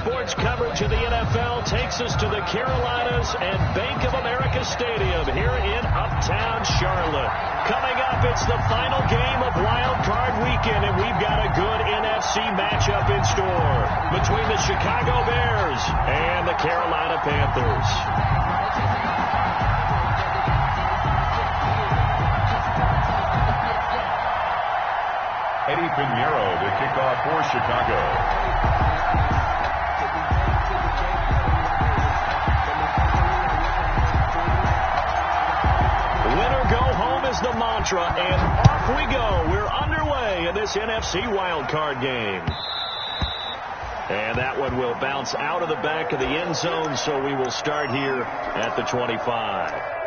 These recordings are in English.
sports coverage of the NFL takes us to the Carolinas and Bank of America Stadium here in Uptown Charlotte. Coming up, it's the final game of Wild Card Weekend, and we've got a good NFC matchup in store between the Chicago Bears and the Carolina Panthers. Eddie Pinheiro to kick off for Chicago. Winner go home is the mantra, and off we go. We're underway in this NFC wildcard game. And that one will bounce out of the back of the end zone, so we will start here at the 25.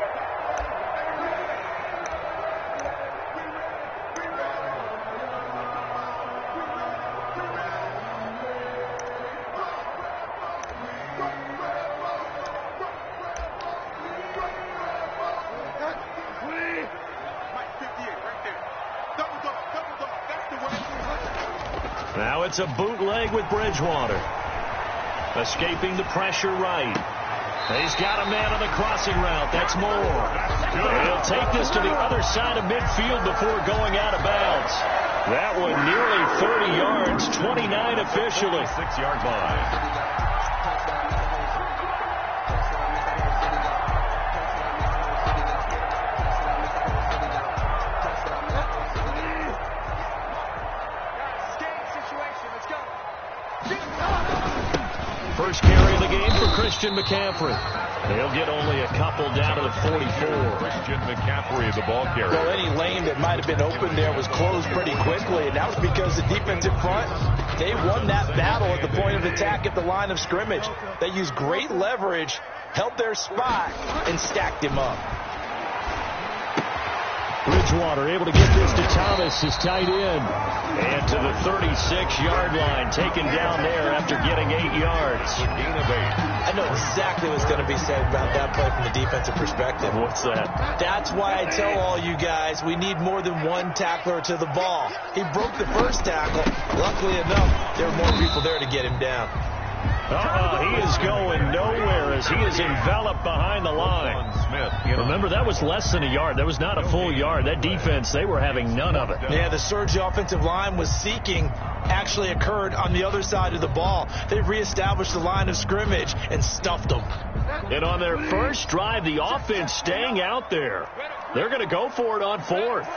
Now it's a bootleg with Bridgewater. Escaping the pressure right. He's got a man on the crossing route. That's Moore. He'll take this to the other side of midfield before going out of bounds. That one nearly 30 yards, 29 officially. 6-yard line. First carry of the game for Christian McCaffrey. He'll get only a couple down to the 44. Christian McCaffrey, the ball carrier. Well, any lane that might have been open there was closed pretty quickly, and that was because the defensive front, they won that battle at the point of attack at the line of scrimmage. They used great leverage, held their spot, and stacked him up. Bridgewater able to get this to Thomas, his tight end. And to the 36-yard line, taken down there after getting 8 yards. I know exactly what's going to be said about that play from the defensive perspective. What's that? That's why I tell all you guys we need more than one tackler to the ball. He broke the first tackle. Luckily enough, there were more people there to get him down. He is going nowhere as he is enveloped behind the line. Remember, that was less than a yard. That was not a full yard. That defense, they were having none of it. Yeah, the surge the offensive line was seeking actually occurred on the other side of the ball. They reestablished the line of scrimmage and stuffed them. And on their first drive, the offense staying out there. They're going to go for it on fourth.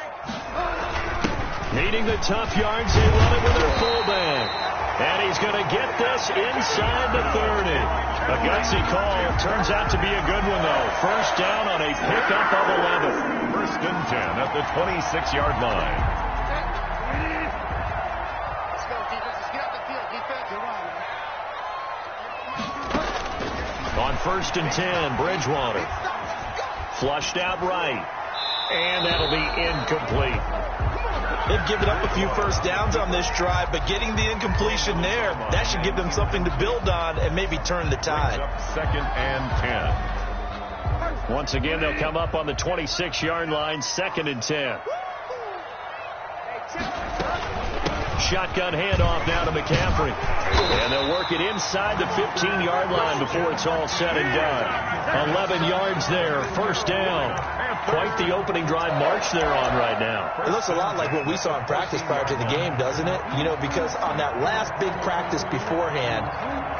Needing the tough yards, they run it with their fullback. And he's going to get this inside the 30. A gutsy call. Turns out to be a good one, though. First down on a pickup of 11. First and 10 at the 26-yard line. Let's go, defense. Let's get out the field. Defense. On first and 10, Bridgewater. Flushed out right. And that'll be incomplete. They've given up a few first downs on this drive, but getting the incompletion there, that should give them something to build on and maybe turn the tide. Second and 10. Once again, they'll come up on the 26-yard line, second and 10. Shotgun handoff now to McCaffrey. And they'll work it inside the 15-yard line before it's all said and done. 11 yards there, first down. Quite the opening drive march they're on right now. It looks a lot like what we saw in practice prior to the game, doesn't it? You know, because on that last big practice beforehand,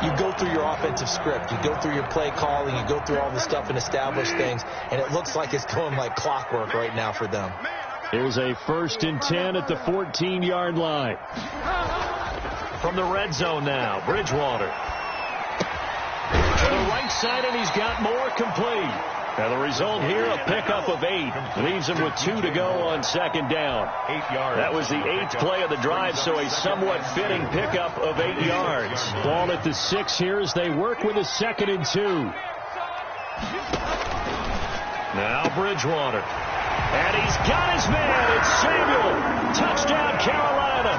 you go through your offensive script. You go through your play calling. You go through all the stuff and establish things. And it looks like it's going like clockwork right now for them. Here's a first and 10 at the 14-yard line. From the red zone now, Bridgewater. To the right side, and he's got more complete. Now the result here, a pickup of 8. Leaves him with 2 to go on second down. 8 yards. That was the 8th play of the drive, so a somewhat fitting pickup of 8 yards. Ball at the 6 here as they work with a second and 2. Now Bridgewater. And he's got his man. It's Samuel. Touchdown, Carolina.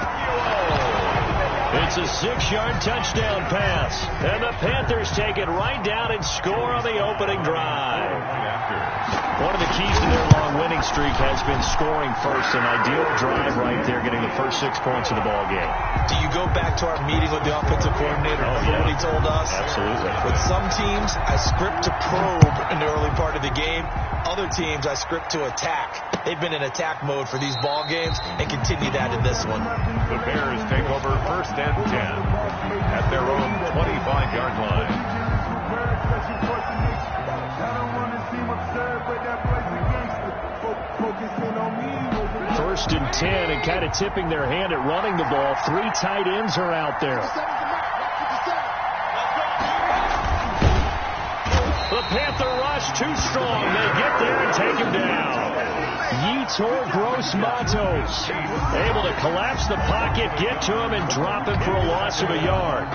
It's a 6-yard touchdown pass. And the Panthers take it right down and score on the opening drive. One of the keys to their long winning streak has been scoring first. An ideal drive right there, getting the first 6 points of the ball game. Do you go back to our meeting with the offensive coordinator? Remember what he told us? Absolutely. With some teams, I script to probe in the early part of the game. Other teams, I script to attack. They've been in attack mode for these ball games and continue that in this one. The Bears take over first and 10 at their own 25-yard line. First and 10, and kind of tipping their hand at running the ball. 3 tight ends are out there. The Panther rush too strong. They get there and take him down. Yetur Gross-Matos able to collapse the pocket, get to him, and drop him for a loss of a yard.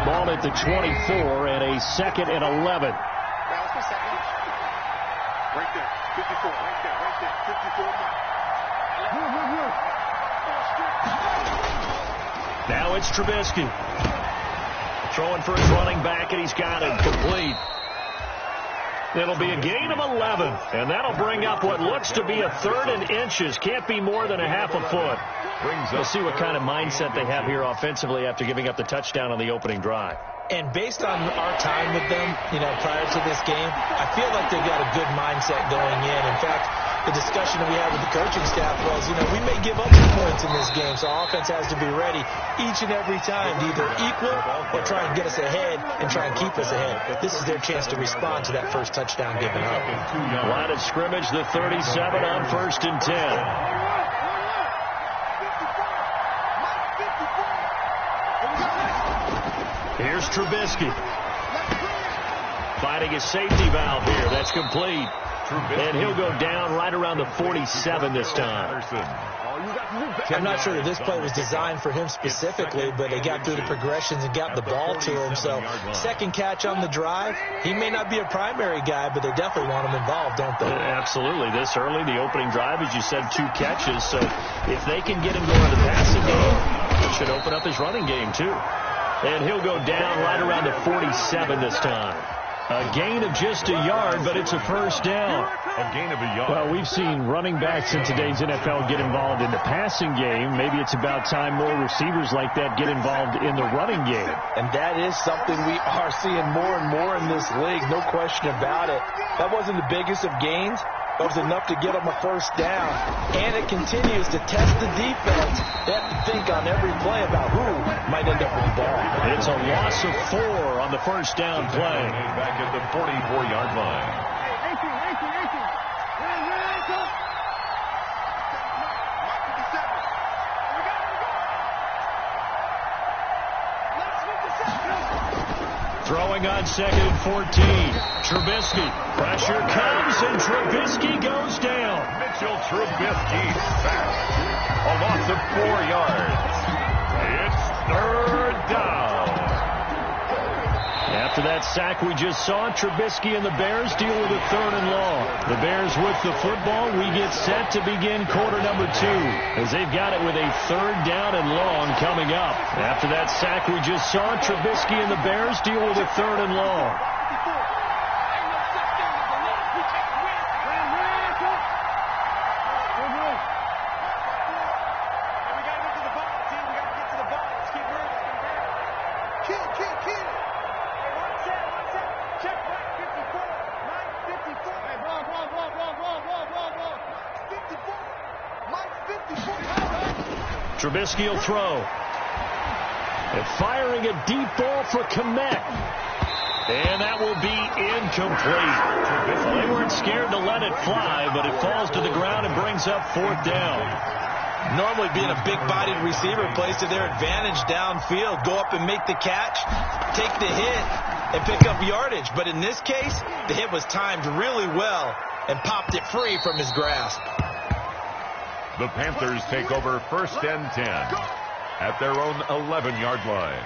Ball at the 24 and a 2nd and 11. Right there, 54, right there, 54. Now it's Trubisky. Throwing for his running back, and he's got it complete. It'll be a gain of 11, and that'll bring up what looks to be a 3rd and inches. Can't be more than a half a foot. We'll see what kind of mindset they have here offensively after giving up the touchdown on the opening drive. And based on our time with them, prior to this game, I feel like they've got a good mindset going in. In fact, the discussion that we had with the coaching staff was, we may give up some points in this game, so our offense has to be ready each and every time to either equal or try and get us ahead and try and keep us ahead. This is their chance to respond to that first touchdown given up. Line of scrimmage, the 37 on 1st and 10. Here's Trubisky. Finding a safety valve here. That's complete. And he'll go down right around the 47 this time. I'm not sure that this play was designed for him specifically, but they got through the progressions and got the ball to him. So, second catch on the drive. He may not be a primary guy, but they definitely want him involved, don't they? Absolutely. This early, the opening drive, as you said, 2 catches. So, if they can get him going to the passing game, it should open up his running game, too. And he'll go down right around the 47 this time. A gain of just a yard, but it's a first down. A gain of a yard. Well, we've seen running backs in today's NFL get involved in the passing game. Maybe it's about time more receivers like that get involved in the running game. And that is something we are seeing more and more in this league, no question about it. That wasn't the biggest of gains. That was enough to get them a first down. And it continues to test the defense. They have to think on every play about who might end up with the ball. It's a loss of 4 on the first down play. Back at the 44-yard line. Throwing on 2nd and 14. Trubisky. Pressure comes, and Trubisky goes down. Mitchell Trubisky back. A loss of 4 yards. It's 3rd down. After that sack we just saw, Trubisky and the Bears deal with a 3rd and long. The Bears with the football. We get set to begin quarter number 2 as they've got it with a 3rd down and long coming up. After that sack we just saw, Trubisky and the Bears deal with a 3rd and long. Trubisky will throw. And firing a deep ball for Kmet. And that will be incomplete. Well, they weren't scared to let it fly, but it falls to the ground and brings up 4th down. Normally being a big-bodied receiver plays to their advantage downfield. Go up and make the catch, take the hit, and pick up yardage. But in this case, the hit was timed really well and popped it free from his grasp. The Panthers take over first and 10 at their own 11-yard line.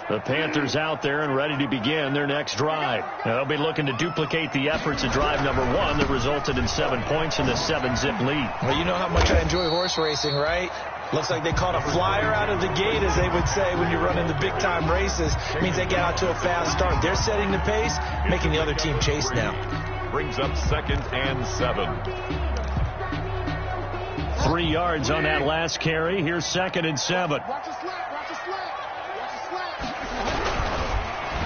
The Panthers out there and ready to begin their next drive. Now, they'll be looking to duplicate the efforts of drive number 1 that resulted in 7 points in the 7-zip lead. Well, you know how much I enjoy horse racing, right? Looks like they caught a flyer out of the gate, as they would say when you're running the big-time races. It means they get out to a fast start. They're setting the pace, making the other team chase now. Brings up 2nd and 7. 3 yards on that last carry. Here's 2nd and 7.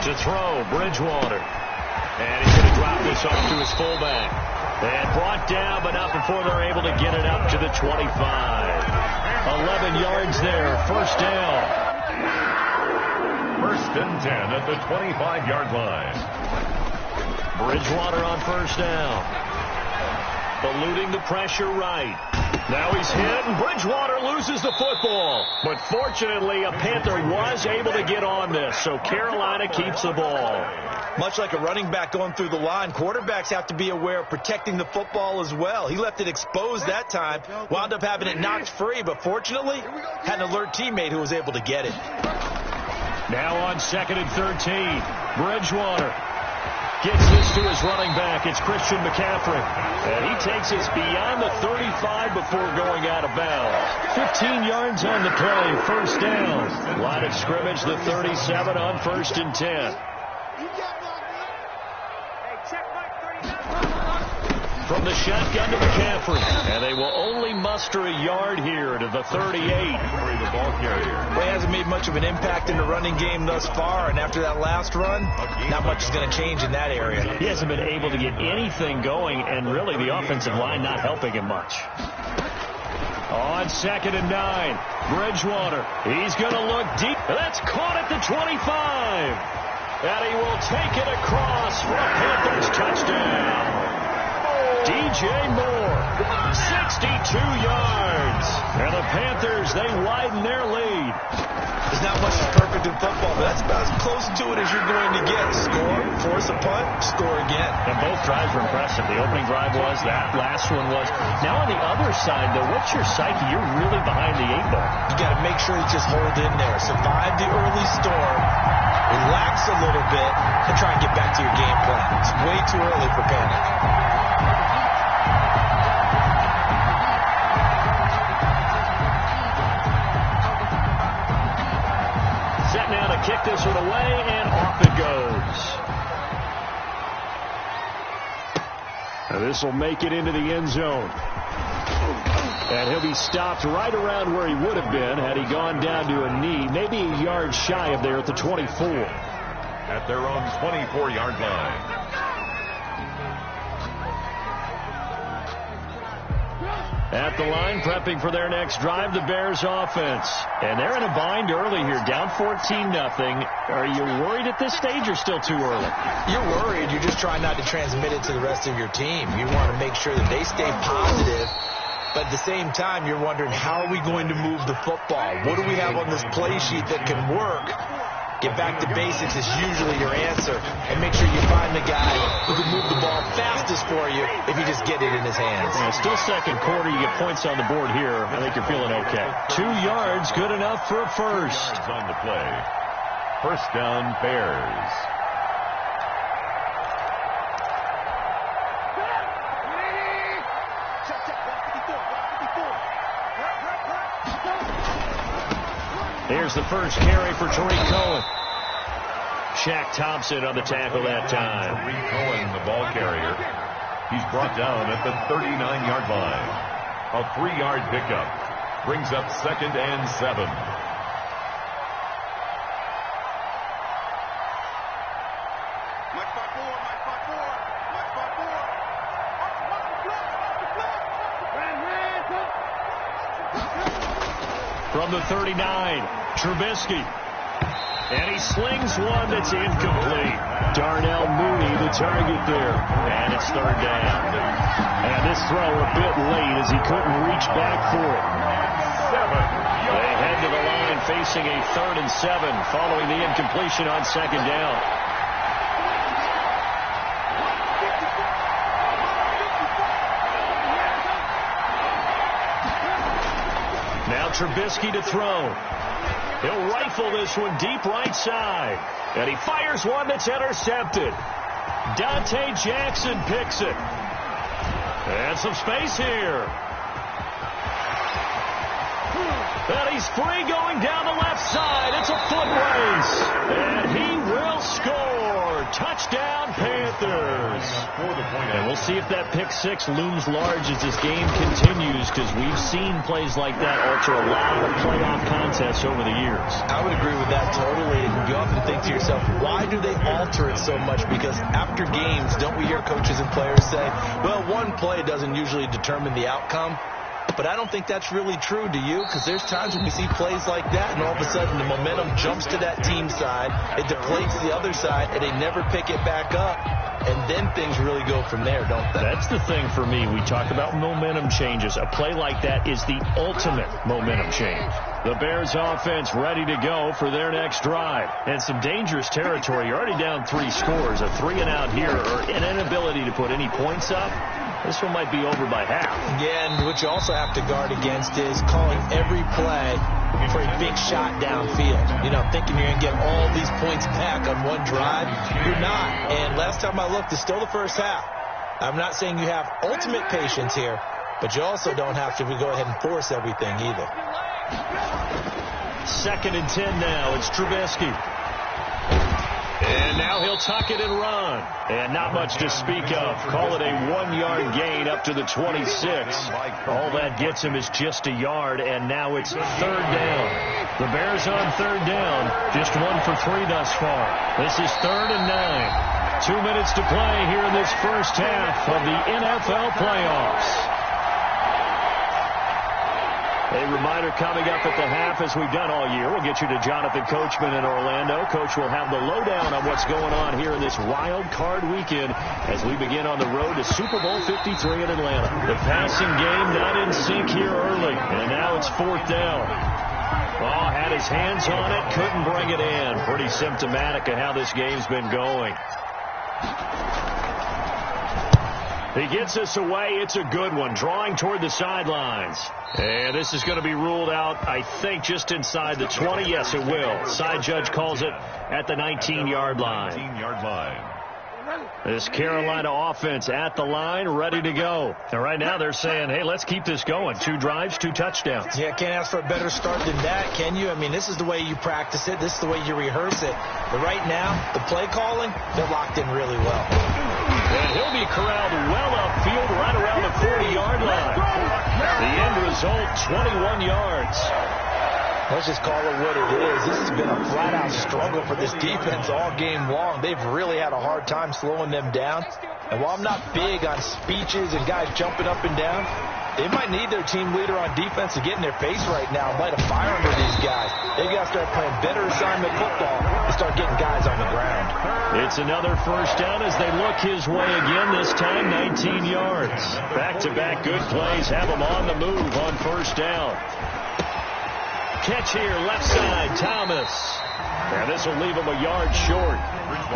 To throw, Bridgewater. And he's going to drop this off to his fullback. And brought down, but not before they're able to get it up to the 25. 11 yards there, first down. 1st and 10 at the 25-yard line. Bridgewater on first down. Eluding the pressure right. Now he's hit, and Bridgewater loses the football. But fortunately, a Panther was able to get on this, so Carolina keeps the ball. Much like a running back going through the line, quarterbacks have to be aware of protecting the football as well. He left it exposed that time, wound up having it knocked free, but fortunately, had an alert teammate who was able to get it. Now on 2nd and 13, Bridgewater gets this to his running back. It's Christian McCaffrey. And he takes us beyond the 35 before going out of bounds. 15 yards on the play, first down. Line of scrimmage, the 37 on 1st and 10. From the shotgun to McCaffrey. And they will only muster a yard here to the 38. The ball carrier. Well, he hasn't made much of an impact in the running game thus far, and after that last run, not much is going to change in that area. He hasn't been able to get anything going, and really the offensive line not helping him much. On 2nd and 9, Bridgewater. He's going to look deep. That's caught at the 25. And he will take it across for a Panthers touchdown. DJ Moore, 62 yards. And the Panthers, they widen their lead. There's not much that's perfect in football, but that's about as close to it as you're going to get. Score, force a punt, score again. And both drives were impressive. The opening drive was, that last one was. Now on the other side, though, what's your psyche? You're really behind the 8-ball. You got to make sure you just hold in there. Survive the early storm, relax a little bit, and try and get back to your game plan. It's way too early for panic. Now to kick this one away, and off it goes. Now this will make it into the end zone. And he'll be stopped right around where he would have been had he gone down to a knee, maybe a yard shy of there at the 24. At their own 24-yard line. At the line, prepping for their next drive, the Bears offense. And they're in a bind early here, down 14-0. Are you worried at this stage or still too early? You're worried. You're just trying not to transmit it to the rest of your team. You want to make sure that they stay positive. But at the same time, you're wondering, how are we going to move the football? What do we have on this play sheet that can work? Get back to basics is usually your answer. And make sure you find the guy who can move the ball fastest for you if you just get it in his hands. Yeah, still second quarter. You get points on the board here. I think you're feeling okay. 2 yards, good enough for a first. On the play. First down, Bears. Here's the first carry for Tariq Cohen. Shaq Thompson on the tackle that time. Tariq Cohen, the ball carrier. He's brought down at the 39-yard line. A 3-yard pickup. Brings up 2nd and 7. From the 39, Trubisky. And he slings one that's incomplete. Darnell Mooney, the target there. And it's 3rd down. And this throw a bit late as he couldn't reach back for it. They head to the line facing a 3rd and 7 following the incompletion on 2nd down. Now Trubisky to throw. He'll rifle this one deep right side. And he fires one that's intercepted. Dante Jackson picks it. And some space here. And he's free going down the left side. It's a foot race. And he will score. Touchdown, Panthers. And we'll see if that pick six looms large as this game continues, because we've seen plays like that alter a lot of playoff contests over the years. I would agree with that totally. And you often think to yourself, why do they alter it so much? Because after games, don't we hear coaches and players say, well, one play doesn't usually determine the outcome? But I don't think that's really true, do you? Because there's times when we see plays like that, and all of a sudden the momentum jumps to that team side, it deflates the other side, and they never pick it back up. And then things really go from there, don't they? That's the thing for me. We talk about momentum changes. A play like that is the ultimate momentum change. The Bears offense ready to go for their next drive. And some dangerous territory. You're already down 3 scores. A 3-and-out here, or an inability to put any points up. This one might be over by half. Yeah, and what you also have to guard against is calling every play for a big shot downfield. You know, thinking you're going to get all these points back on one drive. You're not. And last time I looked, it's still the first half. I'm not saying you have ultimate patience here, but you also don't have to go ahead and force everything either. 2nd and 10 now. It's Trubisky. And now he'll tuck it and run. And not much to speak of. Call it a 1-yard gain up to the 26. All that gets him is just a yard, and now it's 3rd down. The Bears on 3rd down. Just 1 for 3 thus far. This is 3rd and 9. 2 minutes to play here in this first half of the NFL playoffs. A reminder coming up at the half, as we've done all year. We'll get you to Jonathan Coachman in Orlando. Coach will have the lowdown on what's going on here in this wild card weekend as we begin on the road to Super Bowl 53 in Atlanta. The passing game not in sync here early, and now it's 4th down. Oh, had his hands on it, couldn't bring it in. Pretty symptomatic of how this game's been going. He gets us away. It's a good one. Drawing toward the sidelines. And this is going to be ruled out, I think, just inside the 20. Yes, it will. Side judge calls it at the 19-yard line. 19-yard line. This Carolina offense at the line, ready to go. And right now they're saying, hey, let's keep this going. 2 drives, 2 touchdowns. Yeah, can't ask for a better start than that, can you? I mean, this is the way you practice it. This is the way you rehearse it. But right now, the play calling, they're locked in really well. And he'll be corralled well upfield right around the 40-yard line. The end result, 21 yards. Let's just call it what it is. This has been a flat-out struggle for this defense all game long. They've really had a hard time slowing them down. And while I'm not big on speeches and guys jumping up and down, they might need their team leader on defense to get in their face right now and light a fire under these guys. They've got to start playing better assignment football and start getting guys on the ground. It's another first down as they look his way again, this time 19 yards. Back-to-back good plays have them on the move on first down. Catch here, left side, Thomas. And this will leave him a yard short.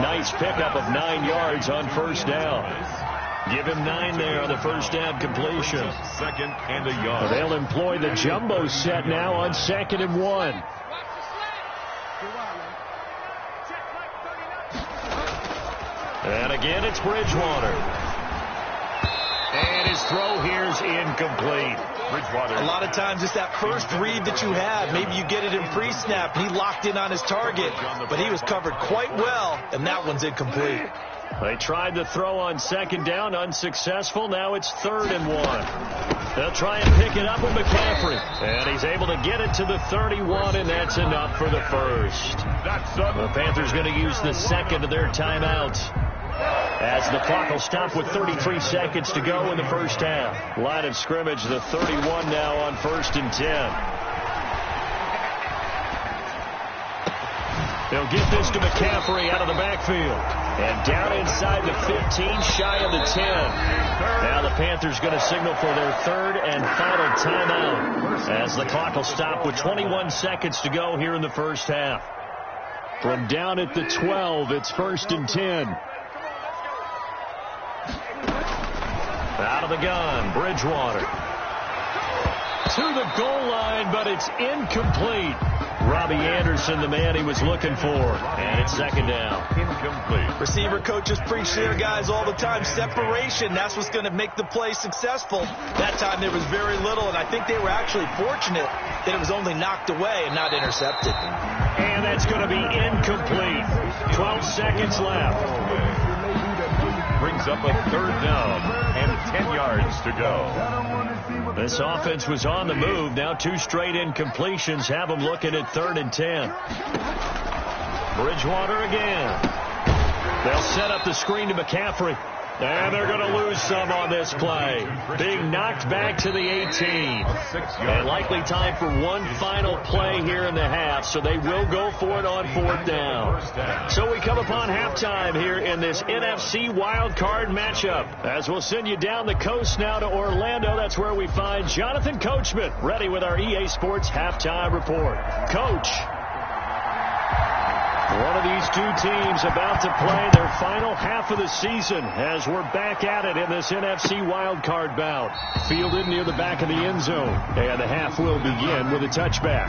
Nice pickup of 9 yards on first down. Give him 9 there on the first down completion. 2nd and a yard. They'll employ the jumbo set now on 2nd and 1. And again, it's Bridgewater. And his throw here's incomplete. Bridgewater. A lot of times it's that first read that you have. Maybe you get it in pre-snap. He locked in on his target, but he was covered quite well, and that one's incomplete. They tried to throw on 2nd down, unsuccessful. Now it's 3rd and 1. They'll try and pick it up with McCaffrey. And he's able to get it to the 31, and that's enough for the first. The Panthers going to use the 2nd of their timeouts, as the clock will stop with 33 seconds to go in the first half. Line of scrimmage, the 31 now on 1st and 10. They'll get this to McCaffrey out of the backfield. And down inside the 15, shy of the 10. Now the Panthers going to signal for their 3rd and final timeout, as the clock will stop with 21 seconds to go here in the first half. From down at the 12, it's 1st and 10. Out of the gun, Bridgewater. to the goal line, but it's incomplete. Robbie Anderson, the man he was looking for, and it's second down. Incomplete. Receiver coaches preach to their guys all the time. Separation, that's what's going to make the play successful. That time there was very little, and I think they were actually fortunate that it was only knocked away and not intercepted. And that's going to be incomplete. 12 seconds left. Brings up a third down and 10 yards to go. This offense was on the move. Now 2 straight incompletions have them looking at 3rd and 10. Bridgewater again. They'll set up the screen to McCaffrey. And they're going to lose some on this play. Being knocked back to the 18. And likely time for one final play here in the half, so they will go for it on 4th down. So we come upon halftime here in this NFC wildcard matchup. As we'll send you down the coast now to Orlando, that's where we find Jonathan Coachman, ready with our EA Sports halftime report. Coach. One of these two teams about to play their final half of the season as we're back at it in this NFC wildcard bout. Fielded near the back of the end zone. And the half will begin with a touchback.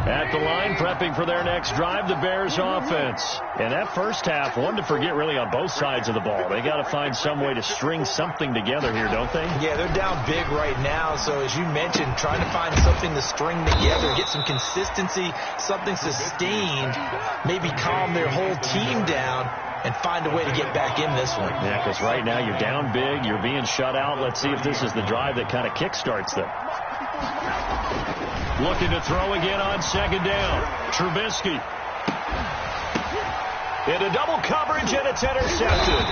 At the line, prepping for their next drive, the Bears offense. And that first half, one to forget really on both sides of the ball. They got to find some way to string something together here, don't they? Yeah, they're down big right now. So as you mentioned, trying to find something to string together, get some consistency, something sustained, maybe calm their whole team down and find a way to get back in this one. Yeah, because right now you're down big, you're being shut out. Let's see if this is the drive that kind of kickstarts them. Looking to throw again on second down. Trubisky. Into double coverage, and it's intercepted.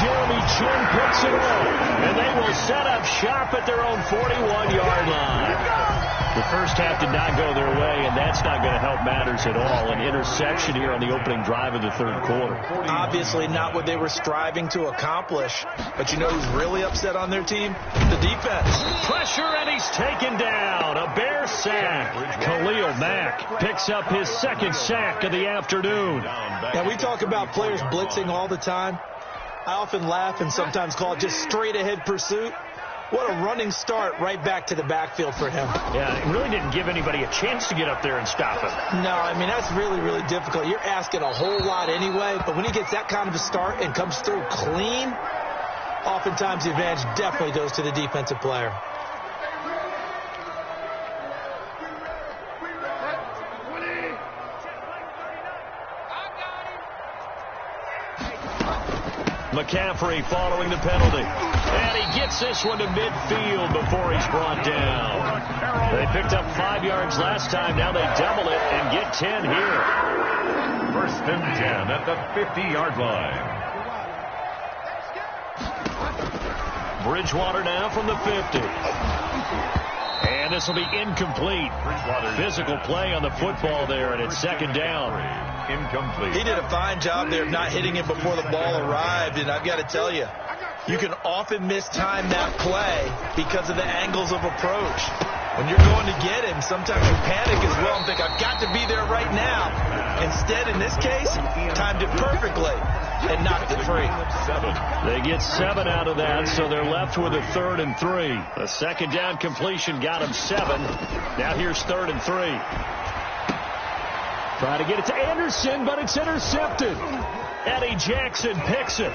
Jeremy Chin picks it up, and they will set up shop at their own 41-yard line. The first half did not go their way, and that's not going to help matters at all. An interception here on the opening drive of the third quarter. Obviously not what they were striving to accomplish. But you know who's really upset on their team? The defense. Pressure, and he's taken down. A Bear sack. Khalil Mack picks up his second sack of the afternoon. Now, we talk about players blitzing all the time. I often laugh and sometimes call it just straight-ahead pursuit. What a running start right back to the backfield for him. Yeah, it really didn't give anybody a chance to get up there and stop him. No, I mean, that's really, really difficult. You're asking a whole lot anyway, but when he gets that kind of a start and comes through clean, oftentimes the advantage definitely goes to the defensive player. McCaffrey following the penalty. And he gets this one to midfield before he's brought down. They picked up 5 yards last time. Now they double it and get 10 here. 1st and 10 at the 50-yard line. Bridgewater now from the 50. And this will be incomplete. Physical play on the football there, and it's second down. Incomplete. He did a fine job there of not hitting him before the ball arrived, and I've got to tell you, you can often mistime that play because of the angles of approach. When you're going to get him, sometimes you panic as well and think, I've got to be there right now. Instead, in this case, timed it perfectly and knocked it free. They get 7 out of that, so they're left with a 3rd and 3. A second down completion got them 7. Now here's 3rd and 3. Trying to get it to Anderson, but it's intercepted. Eddie Jackson picks it.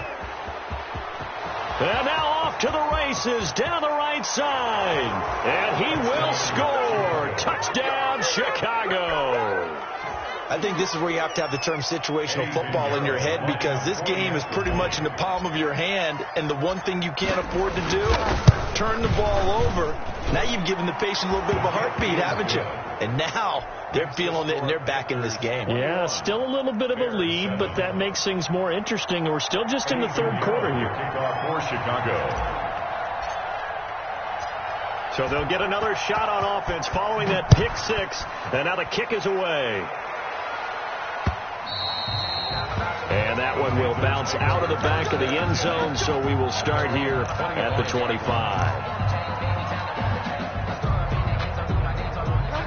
And now off to the races down the right side. And he will score. Touchdown, Chicago. I think this is where you have to have the term situational football in your head, because this game is pretty much in the palm of your hand, and the one thing you can't afford to do, turn the ball over. Now you've given the patient a little bit of a heartbeat, haven't you? And now they're feeling it, and they're back in this game. Yeah, still a little bit of a lead, but that makes things more interesting. We're still just in the third quarter here. Kickoff for Chicago. So they'll get another shot on offense following that pick six, and now the kick is away. And that one will bounce out of the back of the end zone, so we will start here at the 25.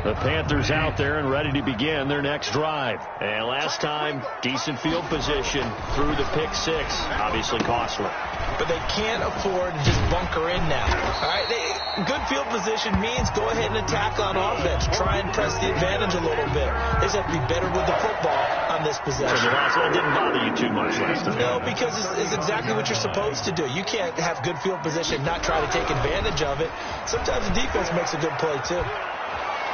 The Panthers out there and ready to begin their next drive. And last time, decent field position through the pick six. Obviously costly. But they can't afford to just bunker in now. All right, good field position means go ahead and attack on offense. Try and press the advantage a little bit. They just have to be better with the football on this possession. So the last one didn't bother you too much last time. No, because it's exactly what you're supposed to do. You can't have good field position, not try to take advantage of it. Sometimes the defense makes a good play, too.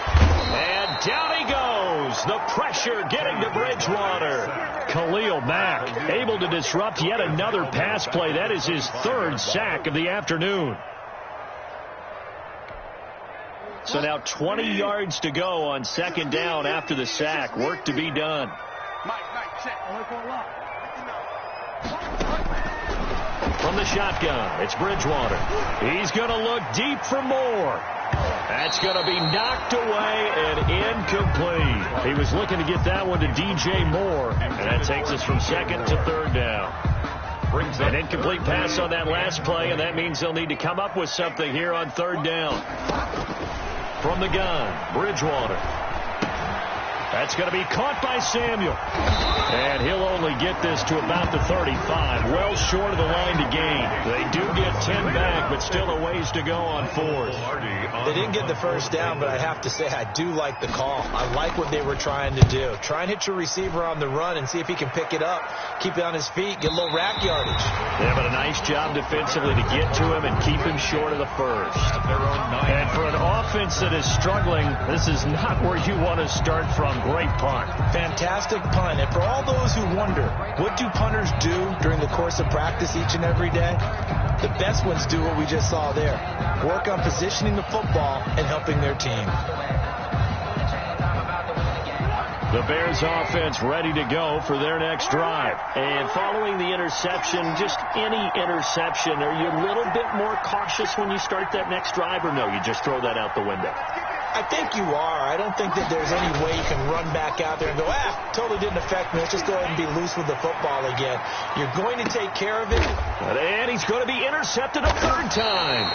And down he goes. The pressure getting to Bridgewater. Khalil Mack able to disrupt yet another pass play. That is his third sack of the afternoon. So now 20 yards to go on second down after the sack. Work to be done. From the shotgun, it's Bridgewater. He's going to look deep for more. That's going to be knocked away and incomplete. He was looking to get that one to DJ Moore, and that takes us from second to third down. Brings an incomplete pass on that last play, and that means they'll need to come up with something here on third down. From the gun, Bridgewater. That's going to be caught by Samuel. And he'll only get this to about the 35. Well short of the line to gain. They do get 10 back, but still a ways to go on fourth. They didn't get the first down, but I have to say I do like the call. I like what they were trying to do. Try and hit your receiver on the run and see if he can pick it up. Keep it on his feet, get a little rack yardage. Yeah, but a nice job defensively to get to him and keep him short of the first. And for an offense that is struggling, this is not where you want to start from. Great punt. Fantastic punt. And for all those who wonder, what do punters do during the course of practice each and every day? The best ones do what we just saw there. Work on positioning the football and helping their team. The Bears offense ready to go for their next drive. And following the interception, just any interception, are you a little bit more cautious when you start that next drive, or no, you just throw that out the window? I think you are. I don't think that there's any way you can run back out there and go, totally didn't affect me. Let's just go ahead and be loose with the football again. You're going to take care of it. And he's going to be intercepted a third time.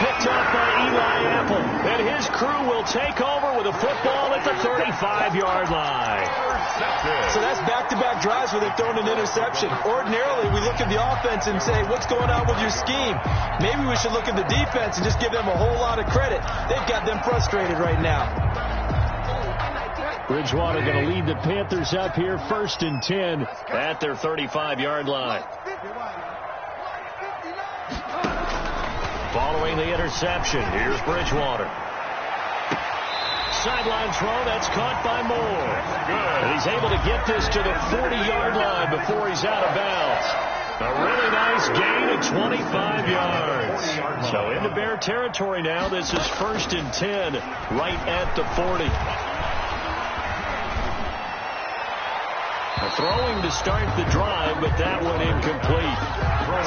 Picked off by Eli Apple. And his crew will take over with a football at the 35-yard line. So that's back-to-back drives where they've thrown an interception. Ordinarily, we look at the offense and say, what's going on with your scheme? Maybe we should look at the defense and just give them a whole lot of credit. They've got them frustrated right now. Bridgewater going to lead the Panthers up here, 1st and 10 at their 35-yard line. Following the interception, here's Bridgewater. Sideline throw, that's caught by Moore. And he's able to get this to the 40-yard line before he's out of bounds. A really nice gain of 25 yards. So into Bear territory now. This is 1st and 10 right at the 40. Throwing to start the drive, but that one incomplete.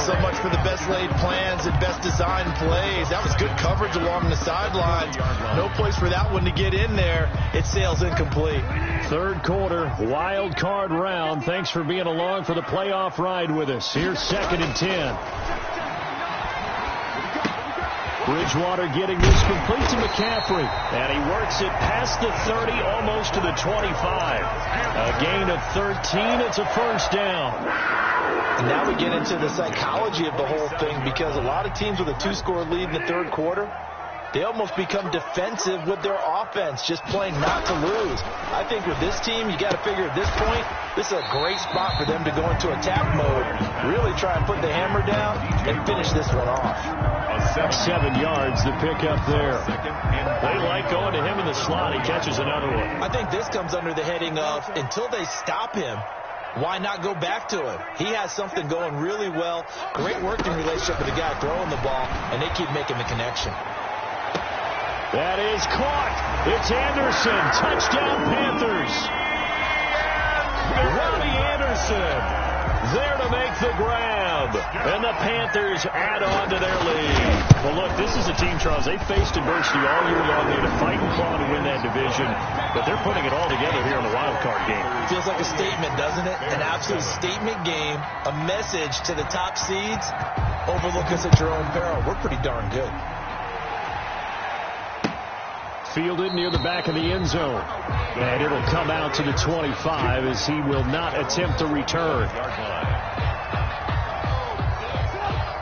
So much for the best laid plans and best designed plays. That was good coverage along the sidelines. No place for that one to get in there. It sails incomplete. Third quarter, wild card round. Thanks for being along for the playoff ride with us. Here's 2nd and 10. Bridgewater getting this complete to McCaffrey. And he works it past the 30, almost to the 25. A gain of 13. It's a first down. And now we get into the psychology of the whole thing, because a lot of teams with a 2-score lead in the third quarter, they almost become defensive with their offense, just playing not to lose. I think with this team, you got to figure at this point, this is a great spot for them to go into attack mode, really try and put the hammer down and finish this one off. 7 yards to pick up there. They like going to him in the slot. He catches another one. I think this comes under the heading of, until they stop him, why not go back to him? He has something going really well. Great working relationship with the guy throwing the ball, and they keep making the connection. That is caught. It's Anderson. Touchdown, Panthers. Robbie Anderson there to make the grab. And the Panthers add on to their lead. Well, look, this is a team, Charles, they faced adversity all year long. They had to fight and claw to win that division. But they're putting it all together here in the wild card game. Feels like a statement, doesn't it? An absolute statement game. A message to the top seeds. Overlook us at your own peril. We're pretty darn good. fielded near the back of the end zone. And it'll come out to the 25 as he will not attempt a return.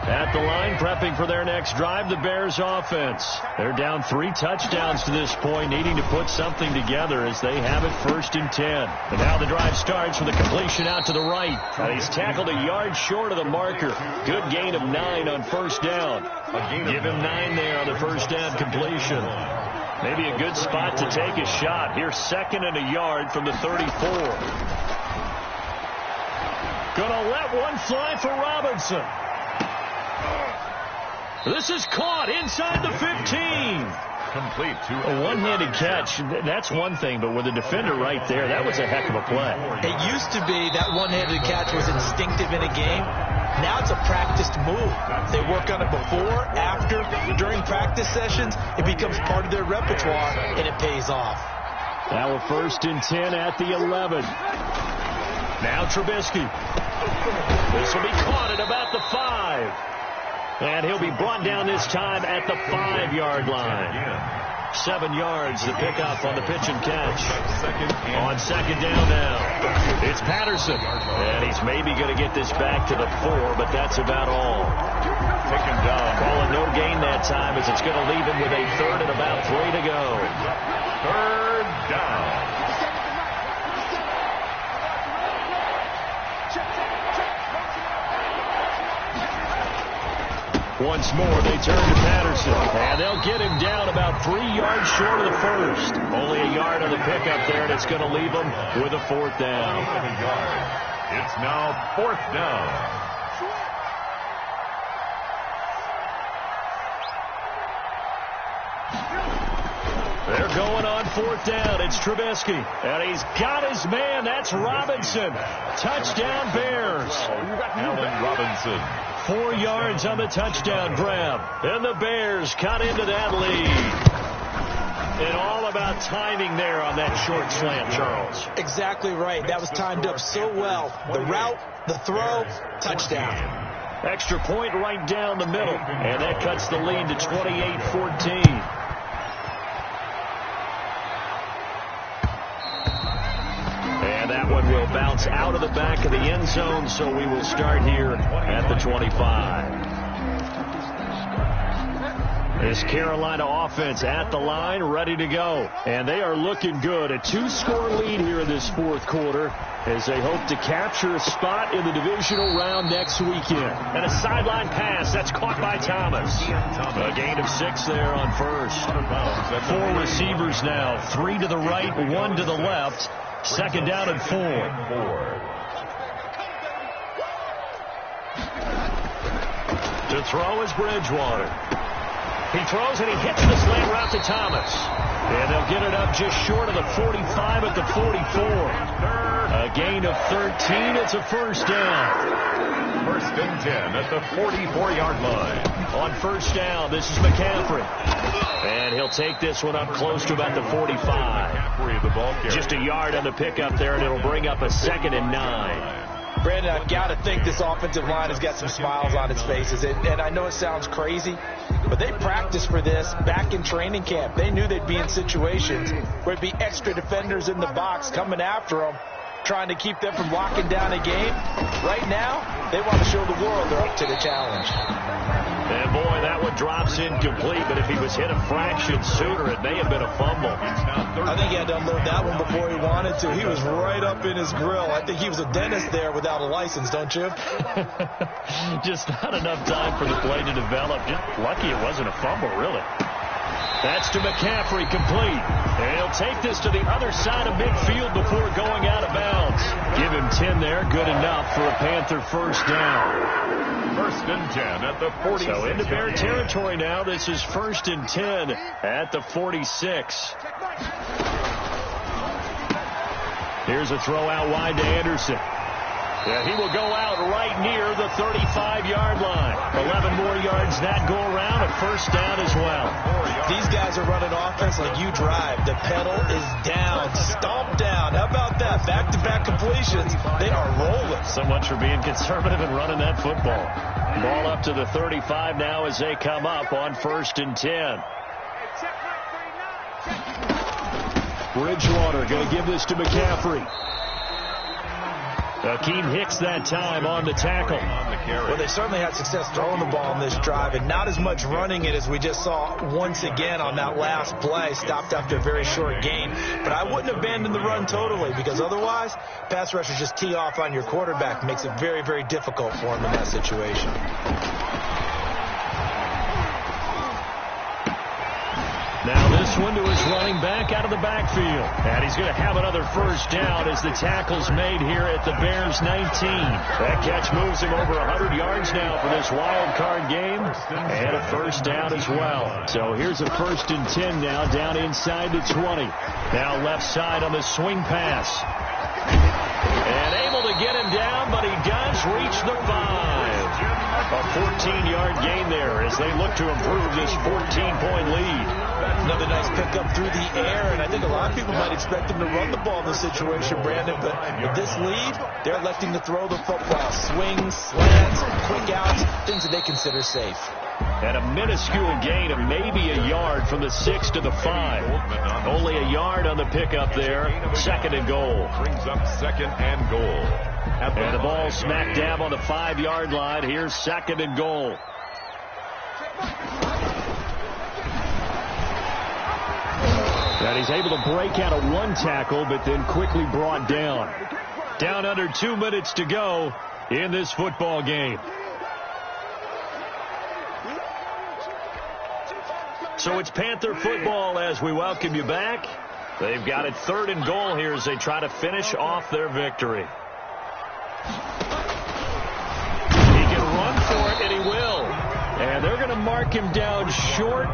At the line, prepping for their next drive, the Bears offense. They're down 3 touchdowns to this point, needing to put something together as they have it 1st and 10. And now the drive starts with a completion out to the right. And he's tackled a yard short of the marker. Good gain of 9 on 1st down. Give him 9 there on the 1st down completion. Maybe a good spot to take a shot. Here's 2nd and a yard from the 34. Gonna let one fly for Robinson. This is caught inside the 15. Complete to a one-handed catch. That's one thing, but with a defender right there, that was a heck of a play. It used to be that one-handed catch was instinctive in a game. Now it's a practiced move. They work on it before, after, during practice sessions. It becomes part of their repertoire, and it pays off. Now a 1st and 10 at the 11. Now Trubisky. This will be caught at about the 5. And he'll be brought down this time at the 5-yard line. 7 yards, the pickup on the pitch and catch. On 2nd down now, it's Patterson. And he's maybe going to get this back to the 4, but that's about all. Taken down. Calling no gain that time as it's going to leave him with a 3rd and about 3 to go. 3rd down. Once more, they turn to Patterson, and they'll get him down about 3 yards short of the 1st. Only a yard on the pickup there, and it's going to leave him with a 4th down. It's now 4th down. They're going on 4th down. It's Trubisky, and he's got his man. That's Robinson. Touchdown, Bears. Allen Robinson. 4 yards on the touchdown grab. And the Bears cut into that lead. And all about timing there on that short slant, Charles. Exactly right. That was timed up so well. The route, the throw, touchdown. Extra point right down the middle. And that cuts the lead to 28-14. And that one will bounce out of the back of the end zone, so we will start here at the 25. This Carolina offense at the line, ready to go. And they are looking good. A 2-score lead here in this 4th quarter as they hope to capture a spot in the divisional round next weekend. And a sideline pass. That's caught by Thomas. A gain of 6 there on 1st. 4 receivers now. 3 to the right, 1 to the left. 2nd down and 4. To throw is Bridgewater. He throws and he hits the slant route to Thomas. And they'll get it up just short of the 45 at the 44. A gain of 13. It's a 1st down. 1st and 10 at the 44-yard line. On 1st down, this is McCaffrey. And he'll take this one up close to about the 45. The ball carrier. Just a yard on the pickup there, and it'll bring up a 2nd and 9. Brandon, I've got to think this offensive line has got some smiles on its faces. And I know it sounds crazy, but they practiced for this back in training camp. They knew they'd be in situations where it'd be extra defenders in the box coming after them, trying to keep them from locking down a game. Right now, they want to show the world they're up to the challenge. And boy, that one drops incomplete, but if he was hit a fraction sooner, it may have been a fumble. I think he had to unload that one before he wanted to. He was right up in his grill. I think he was a dentist there without a license, don't you? Just not enough time for the play to develop. Just lucky it wasn't a fumble, really. That's to McCaffrey, complete. And he'll take this to the other side of midfield before going out of bounds. Give him 10 there, good enough for a Panther 1st down. 1st and 10 at the 46. So into Bear territory now. This is 1st and 10 at the 46. Here's a throw out wide to Anderson. Yeah, he will go out right near the 35-yard line. 11 more yards that go around, a 1st down as well. These guys are running offense like you drive. The pedal is down, stomped down. How about that? Back-to-back completions. They are rolling. So much for being conservative and running that football. Ball up to the 35 now as they come up on 1st and 10. Bridgewater going to give this to McCaffrey. Akeem Hicks that time on the tackle. Well, they certainly had success throwing the ball on this drive, and not as much running it as we just saw once again on that last play. Stopped after a very short gain. But I wouldn't abandon the run totally, because otherwise, pass rushers just tee off on your quarterback. Makes it very, very difficult for him in that situation. Now this one to his running back out of the backfield. And he's going to have another first down as the tackle's made here at the Bears 19. That catch moves him over 100 yards now for this wild card game. And a first down as well. So here's a 1st and 10 now down inside the 20. Now left side on the swing pass. And able to get him down, but he does reach the 5. A 14-yard gain there as they look to improve this 14-point lead. Another nice pickup through the air, and I think a lot of people might expect him to run the ball in this situation, Brandon, but with this lead, they're electing to throw the football. Swings, slants, quick outs, things that they consider safe. And a minuscule gain of maybe a yard from the 6 to the 5. Only a yard on the pickup there. 2nd and goal. Brings up 2nd and goal. And the ball smack dab on the 5-yard line. Here's 2nd and goal. And he's able to break out of one tackle, but then quickly brought down. Down under 2 minutes to go in this football game. So it's Panther football as we welcome you back. They've got it 3rd and goal here as they try to finish off their victory. He can run for it, and he will. And they're going to mark him down short,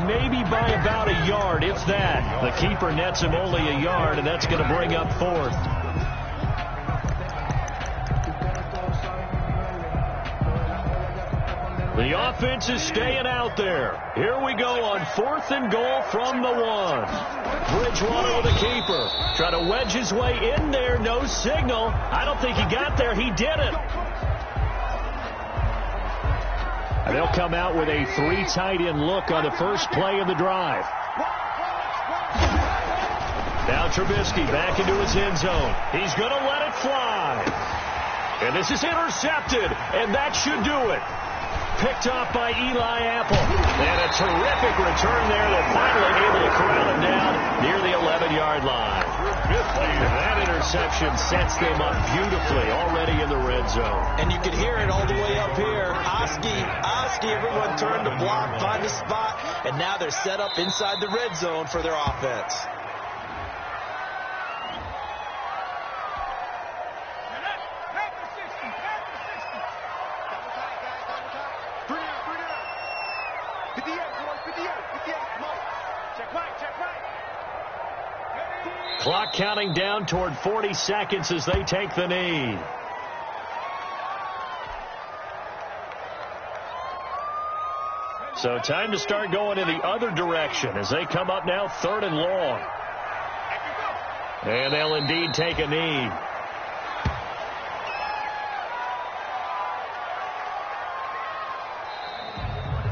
maybe by about a yard, if that. The keeper nets him only a yard, and that's going to bring up 4th. The offense is staying out there. Here we go on 4th and goal from the 1. Bridgewater with the keeper. Try to wedge his way in there. No signal. I don't think he got there. He did it. And they'll come out with a 3 tight end look on the first play of the drive. Now Trubisky back into his end zone. He's going to let it fly. And this is intercepted. And that should do it. Picked off by Eli Apple. And a terrific return there that finally able to corral him down near the 11-yard line. That interception sets them up beautifully already in the red zone. And you can hear it all the way up here. Oski, everyone turned to block, find a spot, and now they're set up inside the red zone for their offense. Clock counting down toward 40 seconds as they take the knee. So time to start going in the other direction as they come up now 3rd and long. And they'll indeed take a knee.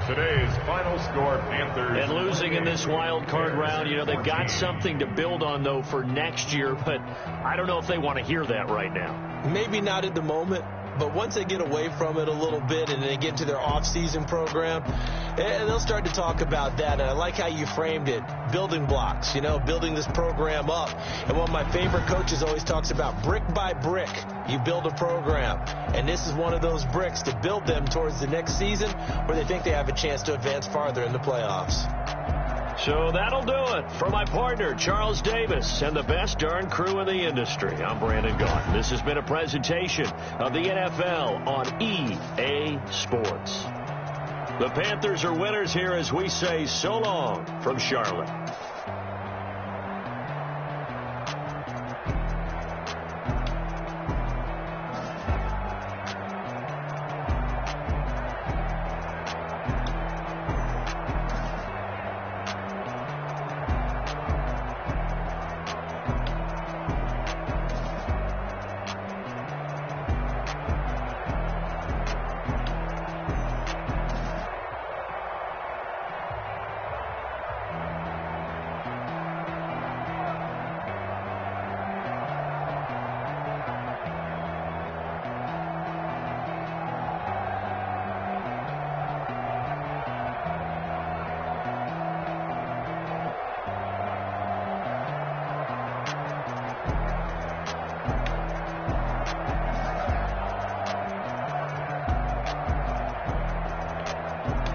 Today's final score, Panthers. And losing in this wild card round, you know, they've got something to build on, though, for next year. But I don't know if they want to hear that right now. Maybe not at the moment. But once they get away from it a little bit and they get to their off-season program, and they'll start to talk about that. And I like how you framed it, building blocks, you know, building this program up. And one of my favorite coaches always talks about brick by brick, you build a program. And this is one of those bricks to build them towards the next season where they think they have a chance to advance farther in the playoffs. So that'll do it for my partner, Charles Davis, and the best darn crew in the industry. I'm Brandon Gaughan. This has been a presentation of the NFL on EA Sports. The Panthers are winners here as we say so long from Charlotte. it.